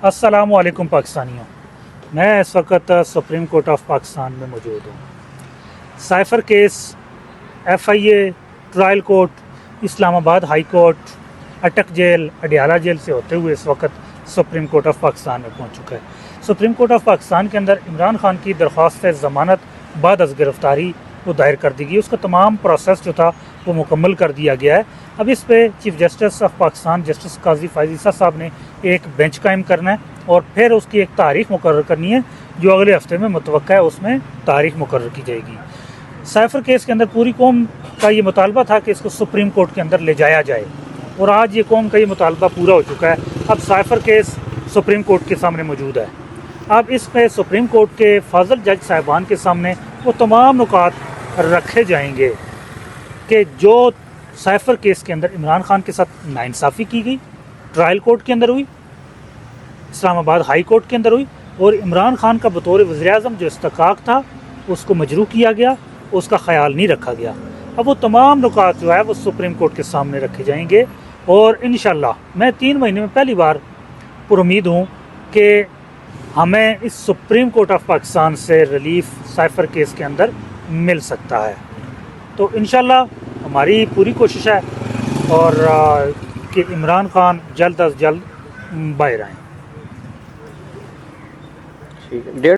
अस्सलामु अलैकुम पाकिस्तानियों, मैं इस वक्त सुप्रीम कोर्ट ऑफ पाकिस्तान में मौजूद हूँ। Cipher case FIA trial court, Islamabad high court, अटक जेल, अडियाला जेल से होते हुए इस वक्त सुप्रीम कोर्ट ऑफ पाकिस्तान में पहुँच चुका है। सुप्रीम कोर्ट ऑफ पाकिस्तान के अंदर इमरान खान की दरख्वास्त ज़मानत बाद अज़ गिरफ़्तारी वो दायर कर दी गई। उसका तमाम प्रोसेस जो था वो मुकम्मल कर दिया गया है। अब इस पे chief justice of Pakistan justice Qazi Faez Isa साहब ने एक बेंच कायम करना है और फिर उसकी एक तारीख़ मुकर्रर करनी है जो अगले हफ्ते में मुतवक्का है, उसमें तारीख़ मुकर्रर की जाएगी। साइफर केस के अंदर पूरी कौम का ये मुतालबा था कि इसको सुप्रीम कोर्ट के अंदर ले जाया जाए और आज ये कौम का ये मुतालबा पूरा हो चुका है। अब साइफर केस सुप्रीम कोर्ट के सामने मौजूद है। अब इस पे सुप्रीम कोर्ट के फाजल जज साहिबान के सामने वो तमाम नुकात रखे जाएंगे कि जो साइफर केस के अंदर इमरान खान के साथ नाइंसाफ़ी की गई, ट्रायल कोर्ट के अंदर हुई, इस्लामाबाद हाई कोर्ट के अंदर हुई, और इमरान खान का बतौर वज़ीर-ए-आज़म जो इस्तिकाक था उसको मजरूह किया गया, उसका ख्याल नहीं रखा गया। अब वो तमाम नुकात जो है वो सुप्रीम कोर्ट के सामने रखे जाएंगे और इंशाअल्लाह मैं 3 महीने में पहली बार पुरुमीद हूँ कि हमें इस सुप्रीम कोर्ट ऑफ पाकिस्तान से रिलीफ साइफर केस के अंदर मिल सकता है। तो इंशाअल्लाह हमारी पूरी कोशिश है और कि इमरान खान जल्द अज जल्द बाहर आएँ। ठीक है।